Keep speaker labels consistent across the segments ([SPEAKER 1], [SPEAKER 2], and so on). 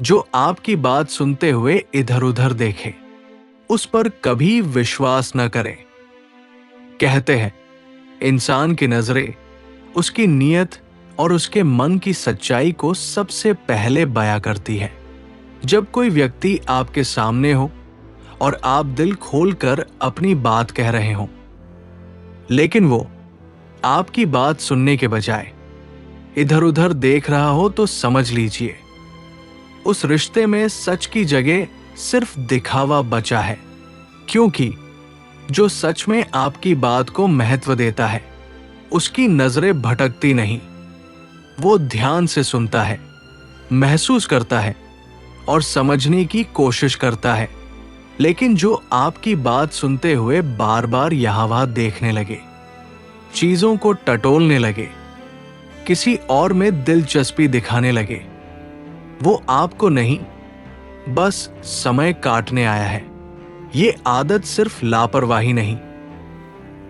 [SPEAKER 1] जो आपकी बात सुनते हुए इधर उधर देखे, उस पर कभी विश्वास न करें। कहते हैं इंसान की नजरें उसकी नीयत और उसके मन की सच्चाई को सबसे पहले बयां करती है। जब कोई व्यक्ति आपके सामने हो और आप दिल खोलकर अपनी बात कह रहे हो, लेकिन वो आपकी बात सुनने के बजाय इधर उधर देख रहा हो, तो समझ लीजिए उस रिश्ते में सच की जगह सिर्फ दिखावा बचा है। क्योंकि जो सच में आपकी बात को महत्व देता है, उसकी नजरें भटकती नहीं। वो ध्यान से सुनता है, महसूस करता है और समझने की कोशिश करता है। लेकिन जो आपकी बात सुनते हुए बार बार यहाँ वहां देखने लगे, चीजों को टटोलने लगे, किसी और में दिलचस्पी दिखाने लगे, वो आपको नहीं, बस समय काटने आया है। ये आदत सिर्फ लापरवाही नहीं,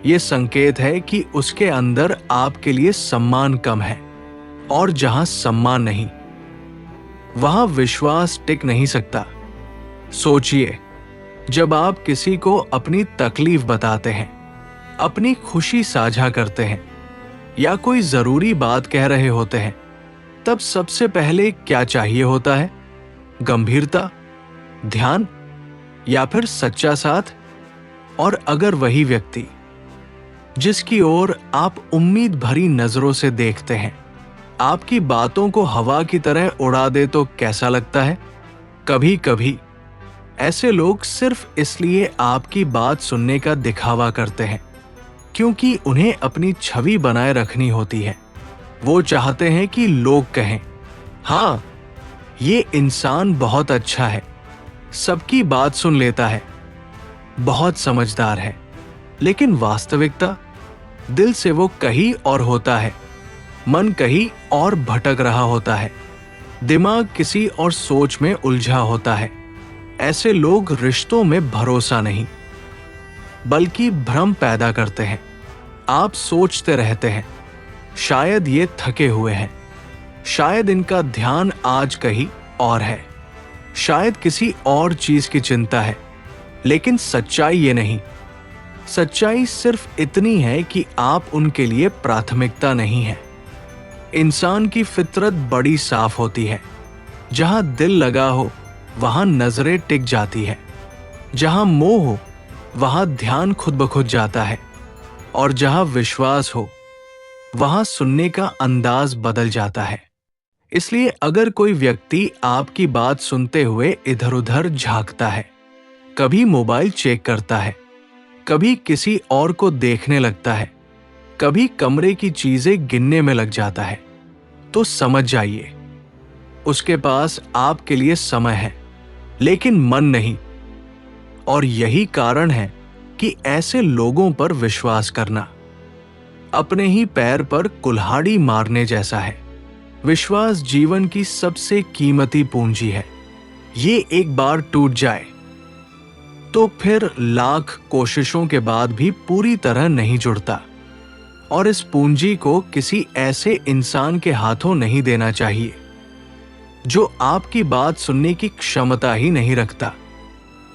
[SPEAKER 1] ये संकेत है कि उसके अंदर आपके लिए सम्मान कम है। और जहां सम्मान नहीं, वहां विश्वास टिक नहीं सकता। सोचिए, जब आप किसी को अपनी तकलीफ बताते हैं, अपनी खुशी साझा करते हैं या कोई जरूरी बात कह रहे होते हैं, तब सबसे पहले क्या चाहिए होता है? गंभीरता, ध्यान या फिर सच्चा साथ? और अगर वही व्यक्ति जिसकी ओर आप उम्मीद भरी नजरों से देखते हैं आपकी बातों को हवा की तरह उड़ा दे, तो कैसा लगता है? कभी कभी ऐसे लोग सिर्फ इसलिए आपकी बात सुनने का दिखावा करते हैं क्योंकि उन्हें अपनी छवि बनाए रखनी होती है। वो चाहते हैं कि लोग कहें, हाँ, ये इंसान बहुत अच्छा है, सबकी बात सुन लेता है, बहुत समझदार है। लेकिन वास्तविकता, दिल से वो कहीं और होता है, मन कहीं और भटक रहा होता है, दिमाग किसी और सोच में उलझा होता है। ऐसे लोग रिश्तों में भरोसा नहीं, बल्कि भ्रम पैदा करते हैं। आप सोचते रहते हैं, शायद ये थके हुए हैं, शायद इनका ध्यान आज कहीं और है, शायद किसी और चीज की चिंता है। लेकिन सच्चाई ये नहीं। सच्चाई सिर्फ इतनी है कि आप उनके लिए प्राथमिकता नहीं है। इंसान की फितरत बड़ी साफ होती है। जहां दिल लगा हो वहां नजरें टिक जाती है, जहां मोह हो वहां ध्यान खुद ब खुद जाता है, और जहां विश्वास हो वहां सुनने का अंदाज बदल जाता है। इसलिए अगर कोई व्यक्ति आपकी बात सुनते हुए इधर उधर झांकता है, कभी मोबाइल चेक करता है, कभी किसी और को देखने लगता है, कभी कमरे की चीजें गिनने में लग जाता है, तो समझ जाइए उसके पास आपके लिए समय है, लेकिन मन नहीं। और यही कारण है कि ऐसे लोगों पर विश्वास करना अपने ही पैर पर कुल्हाड़ी मारने जैसा है। विश्वास जीवन की सबसे कीमती पूंजी है। ये एक बार टूट जाए तो फिर लाख कोशिशों के बाद भी पूरी तरह नहीं जुड़ता। और इस पूंजी को किसी ऐसे इंसान के हाथों नहीं देना चाहिए जो आपकी बात सुनने की क्षमता ही नहीं रखता।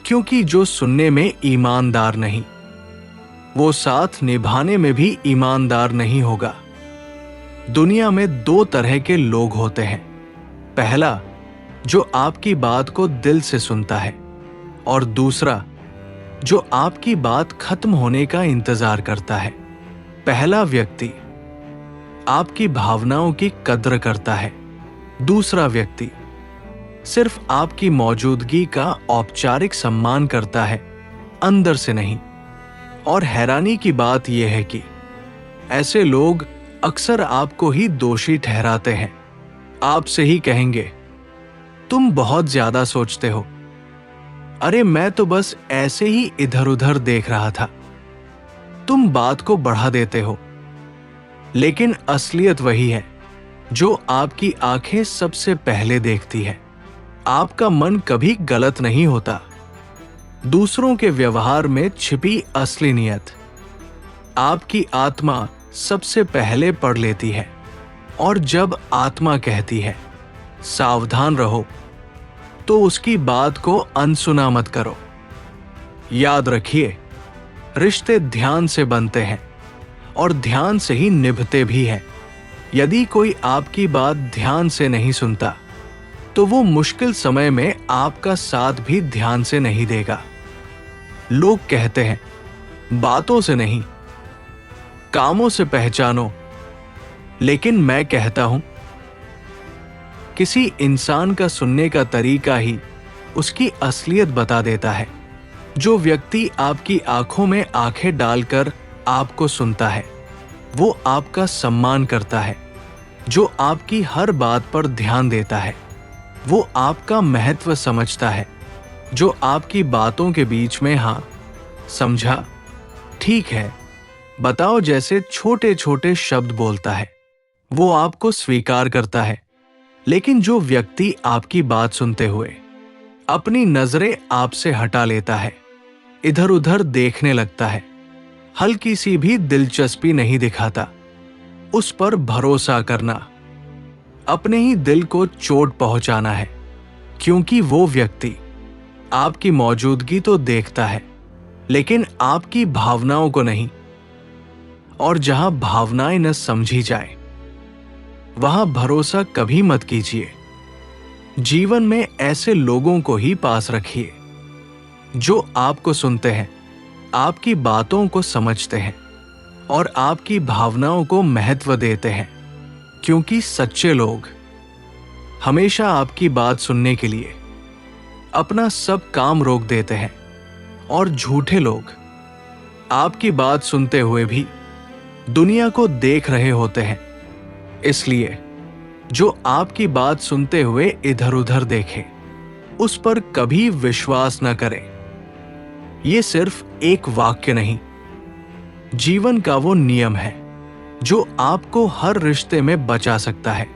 [SPEAKER 1] क्योंकि जो सुनने में ईमानदार नहीं, वो साथ निभाने में भी ईमानदार नहीं होगा। दुनिया में दो तरह के लोग होते हैं। पहला, जो आपकी बात को दिल से सुनता है, और दूसरा, जो आपकी बात खत्म होने का इंतजार करता है। पहला व्यक्ति आपकी भावनाओं की कद्र करता है, दूसरा व्यक्ति सिर्फ आपकी मौजूदगी का औपचारिक सम्मान करता है, अंदर से नहीं। और हैरानी की बात यह है कि ऐसे लोग अक्सर आपको ही दोषी ठहराते हैं। आपसे ही कहेंगे, तुम बहुत ज्यादा सोचते हो, अरे मैं तो बस ऐसे ही इधर उधर देख रहा था, तुम बात को बढ़ा देते हो। लेकिन असलियत वही है जो आपकी आंखें सबसे पहले देखती है। आपका मन कभी गलत नहीं होता। दूसरों के व्यवहार में छिपी असली नियत आपकी आत्मा सबसे पहले पढ़ लेती है। और जब आत्मा कहती है, सावधान रहो, तो उसकी बात को अनसुना मत करो। याद रखिए, रिश्ते ध्यान से बनते हैं और ध्यान से ही निभते भी हैं। यदि कोई आपकी बात ध्यान से नहीं सुनता, तो वो मुश्किल समय में आपका साथ भी ध्यान से नहीं देगा। लोग कहते हैं, बातों से नहीं, कामों से पहचानो। लेकिन मैं कहता हूं, किसी इंसान का सुनने का तरीका ही उसकी असलियत बता देता है। जो व्यक्ति आपकी आंखों में आंखें डालकर आपको सुनता है, वो आपका सम्मान करता है। जो आपकी हर बात पर ध्यान देता है, वो आपका महत्व समझता है। जो आपकी बातों के बीच में हाँ, समझा, ठीक है, बताओ जैसे छोटे छोटे शब्द बोलता है, वो आपको स्वीकार करता है। लेकिन जो व्यक्ति आपकी बात सुनते हुए अपनी नजरें आपसे हटा लेता है, इधर उधर देखने लगता है, हल्की सी भी दिलचस्पी नहीं दिखाता, उस पर भरोसा करना अपने ही दिल को चोट पहुंचाना है। क्योंकि वो व्यक्ति आपकी मौजूदगी तो देखता है, लेकिन आपकी भावनाओं को नहीं। और जहां भावनाएं न समझी जाए, वहां भरोसा कभी मत कीजिए। जीवन में ऐसे लोगों को ही पास रखिए जो आपको सुनते हैं, आपकी बातों को समझते हैं और आपकी भावनाओं को महत्व देते हैं। क्योंकि सच्चे लोग हमेशा आपकी बात सुनने के लिए अपना सब काम रोक देते हैं, और झूठे लोग आपकी बात सुनते हुए भी दुनिया को देख रहे होते हैं। इसलिए जो आपकी बात सुनते हुए इधर उधर देखे, उस पर कभी विश्वास न करें। ये सिर्फ एक वाक्य नहीं, जीवन का वो नियम है जो आपको हर रिश्ते में बचा सकता है।